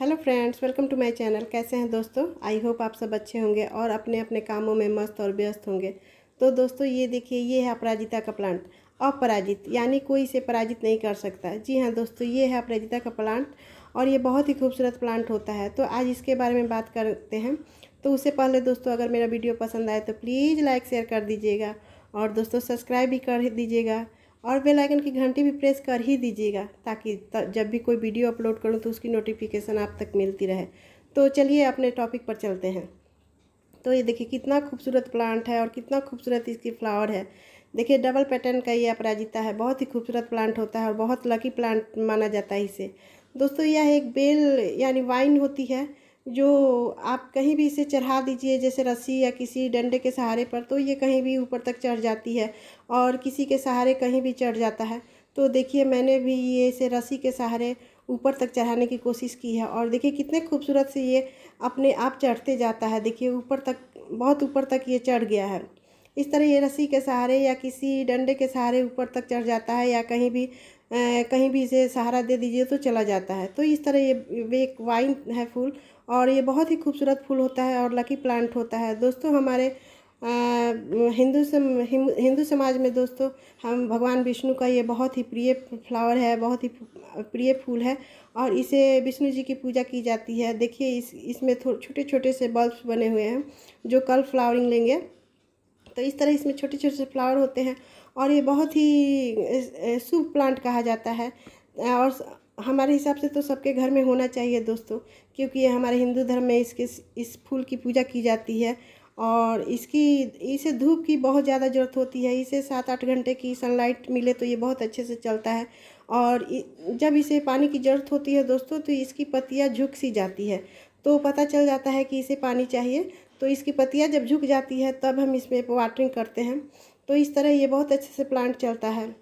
Hello friends, welcome to my channel. कैसे हैं दोस्तों? आई होप आप सब अच्छे होंगे और अपने अपने कामों में मस्त और व्यस्त होंगे। तो दोस्तों ये देखिए, ये है अपराजिता का प्लांट। अपराजित यानी कोई इसे पराजित नहीं कर सकता। जी हाँ दोस्तों, ये है अपराजिता का प्लांट और ये बहुत ही खूबसूरत प्लांट होता है। तो आज इसके बारे में बात करते हैं। तो उससे पहले दोस्तों, अगर मेरा वीडियो पसंद आए तो प्लीज़ लाइक शेयर कर दीजिएगा और दोस्तों सब्सक्राइब भी कर दीजिएगा और बेल आइकन की घंटी भी प्रेस कर ही दीजिएगा, ताकि जब भी कोई वीडियो अपलोड करूं तो उसकी नोटिफिकेशन आप तक मिलती रहे। तो चलिए अपने टॉपिक पर चलते हैं। तो ये देखिए कितना खूबसूरत प्लांट है और कितना खूबसूरत इसकी फ्लावर है। देखिए डबल पैटर्न का ये अपराजिता है। बहुत ही खूबसूरत प्लांट होता है और बहुत लकी प्लांट माना जाता है इसे। दोस्तों यह एक बेल यानी वाइन होती है, जो आप कहीं भी इसे चढ़ा दीजिए, जैसे रस्सी या किसी डंडे के सहारे पर, तो ये कहीं भी ऊपर तक चढ़ जाती है और किसी के सहारे कहीं भी चढ़ जाता है। तो देखिए मैंने भी ये इसे रस्सी के सहारे ऊपर तक चढ़ाने की कोशिश की है और देखिए कितने खूबसूरत से ये अपने आप चढ़ते जाता है। देखिए ऊपर तक, बहुत ऊपर तक ये चढ़ गया है। इस तरह ये रस्सी के सहारे या किसी डंडे के सहारे ऊपर तक चढ़ जाता है, या कहीं भी इसे सहारा दे दीजिए तो चला जाता है। तो इस तरह ये एक वाइन है फूल और ये बहुत ही खूबसूरत फूल होता है और लकी प्लांट होता है। दोस्तों हमारे हिंदू समाज में दोस्तों, हम भगवान विष्णु का ये बहुत ही प्रिय फ्लावर है, बहुत ही प्रिय फूल है और इसे विष्णु जी की पूजा की जाती है। देखिए इसमें छोटे छोटे से बल्ब्स बने हुए हैं जो कल फ्लावरिंग लेंगे। तो इस तरह इसमें छोटे छोटे से फ्लावर होते हैं और ये बहुत ही शुभ प्लांट कहा जाता है। और हमारे हिसाब से तो सबके घर में होना चाहिए दोस्तों, क्योंकि ये हमारे हिंदू धर्म में इस फूल की पूजा की जाती है। और इसे धूप की बहुत ज़्यादा ज़रूरत होती है। इसे 7-8 घंटे की सनलाइट मिले तो ये बहुत अच्छे से चलता है। और जब इसे पानी की ज़रूरत होती है दोस्तों, तो इसकी पत्तियाँ झुक सी जाती है, तो पता चल जाता है कि इसे पानी चाहिए। तो इसकी पत्तियाँ जब झुक जाती है तब हम इसमें वाटरिंग करते हैं। तो इस तरह ये बहुत अच्छे से प्लांट चलता है।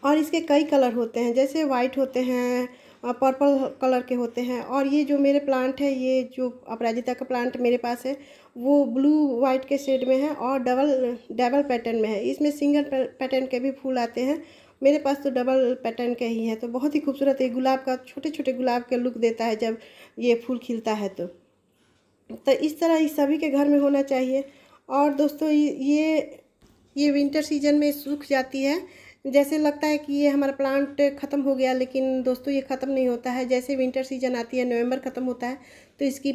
और इसके कई कलर होते हैं, जैसे वाइट होते हैं, पर्पल कलर के होते हैं। और ये जो मेरे प्लांट है, ये जो अपराजिता का प्लांट मेरे पास है, वो ब्लू वाइट के शेड में है और डबल पैटर्न में है। इसमें सिंगल पैटर्न के भी फूल आते हैं, मेरे पास तो डबल पैटर्न के ही है। तो बहुत ही खूबसूरत है, गुलाब का, छोटे छोटे गुलाब का लुक देता है जब ये फूल खिलता है। तो इस तरह इस सभी के घर में होना चाहिए। और दोस्तों ये विंटर सीजन में सूख जाती है। जैसे लगता है कि ये हमारा प्लांट ख़त्म हो गया, लेकिन दोस्तों ये ख़त्म नहीं होता है। जैसे विंटर सीजन आती है, नवंबर ख़त्म होता है, तो इसकी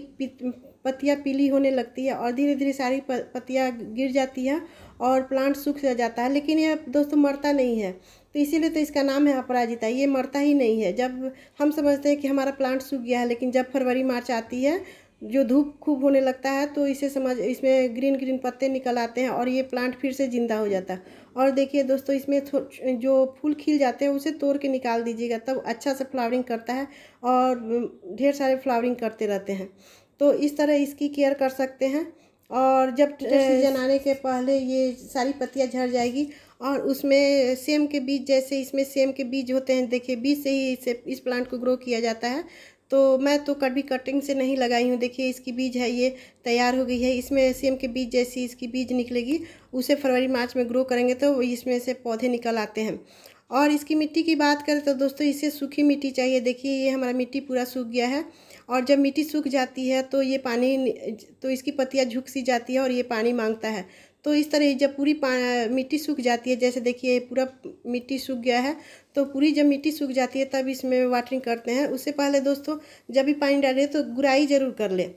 पत्तियाँ पीली होने लगती है और धीरे धीरे सारी पत्तियाँ गिर जाती है और प्लांट सूख जाता है। लेकिन ये दोस्तों मरता नहीं है, तो इसीलिए तो इसका नाम है अपराजिता। ये मरता ही नहीं है। जब हम समझते हैं कि हमारा प्लांट सूख गया है, लेकिन जब फरवरी मार्च आती है, जो धूप खूब होने लगता है, तो इसमें ग्रीन ग्रीन पत्ते निकल आते हैं और ये प्लांट फिर से ज़िंदा हो जाता है। और देखिए दोस्तों, इसमें जो फूल खिल जाते हैं उसे तोड़ के निकाल दीजिएगा, तब अच्छा से फ्लावरिंग करता है और ढेर सारे फ्लावरिंग करते रहते हैं। तो इस तरह इसकी केयर कर सकते हैं। और जब सीजन आने के पहले ये सारी पत्तियां झड़ जाएगी और उसमें सेम के बीज, जैसे इसमें सेम के बीज होते हैं, देखिए बीज से ही इस प्लांट को ग्रो किया जाता है। तो मैं तो कभी कटिंग से नहीं लगाई हूँ। देखिए इसकी बीज है, ये तैयार हो गई है। इसमें सेम के बीज जैसी इसकी बीज निकलेगी, उसे फरवरी मार्च में ग्रो करेंगे तो इसमें से पौधे निकल आते हैं। और इसकी मिट्टी की बात करें तो दोस्तों, इसे सूखी मिट्टी चाहिए। देखिए ये हमारा मिट्टी पूरा सूख गया है और जब मिट्टी सूख जाती है तो ये पानी, तो इसकी पत्तियाँ झुक सी जाती है और ये पानी मांगता है। तो इस तरह जब पूरी मिट्टी सूख जाती है, जैसे देखिए पूरा मिट्टी सूख गया है, तो पूरी जब मिट्टी सूख जाती है तब इसमें वाटरिंग करते हैं। उससे पहले दोस्तों, जब भी पानी डालें तो गुड़ाई ज़रूर कर लें,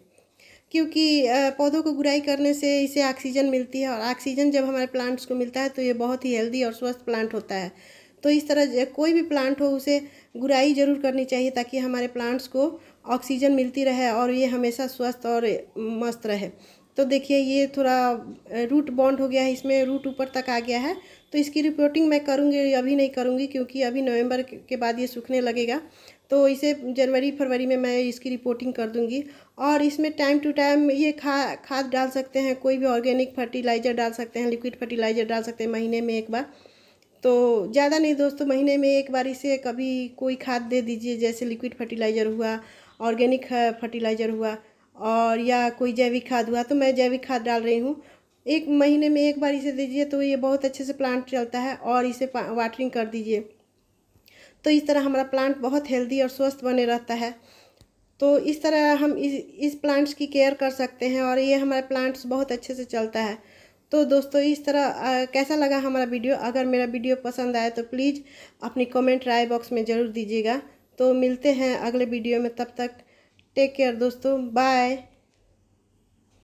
क्योंकि पौधों को गुड़ाई करने से इसे ऑक्सीजन मिलती है और ऑक्सीजन जब हमारे प्लांट्स को मिलता है तो ये बहुत ही हेल्दी और स्वस्थ प्लांट होता है। तो इस तरह कोई भी प्लांट हो, उसे गुड़ाई ज़रूर करनी चाहिए, ताकि हमारे प्लांट्स को ऑक्सीजन मिलती रहे और ये हमेशा स्वस्थ और मस्त रहे। तो देखिए ये थोड़ा रूट बॉन्ड हो गया है, इसमें रूट ऊपर तक आ गया है। तो इसकी रिपोर्टिंग मैं करूँगी, अभी नहीं करूँगी, क्योंकि अभी नवंबर के बाद ये सूखने लगेगा। तो इसे जनवरी फरवरी में मैं इसकी रिपोर्टिंग कर दूँगी। और इसमें टाइम टू टाइम ये खाद डाल सकते हैं, कोई भी ऑर्गेनिक फर्टिलाइज़र डाल सकते हैं, लिक्विड फर्टिलाइज़र डाल सकते हैं महीने में एक बार। तो ज़्यादा नहीं दोस्तों, महीने में एक बार इसे कभी कोई खाद दे दीजिए, जैसे लिक्विड फर्टिलाइज़र हुआ, ऑर्गेनिक फर्टिलाइज़र हुआ, और या कोई जैविक खाद हुआ। तो मैं जैविक खाद डाल रही हूँ। एक महीने में एक बार इसे दीजिए तो ये बहुत अच्छे से प्लांट चलता है। और इसे वाटरिंग कर दीजिए, तो इस तरह हमारा प्लांट बहुत हेल्दी और स्वस्थ बने रहता है। तो इस तरह हम इस प्लांट्स की केयर कर सकते हैं और ये हमारे प्लांट्स बहुत अच्छे से चलता है। तो दोस्तों इस तरह कैसा लगा हमारा वीडियो? अगर मेरा वीडियो पसंद आए तो प्लीज़ अपनी कमेंट राय बॉक्स में ज़रूर दीजिएगा। तो मिलते हैं अगले वीडियो में, तब तक टेक केयर दोस्तों, बाय।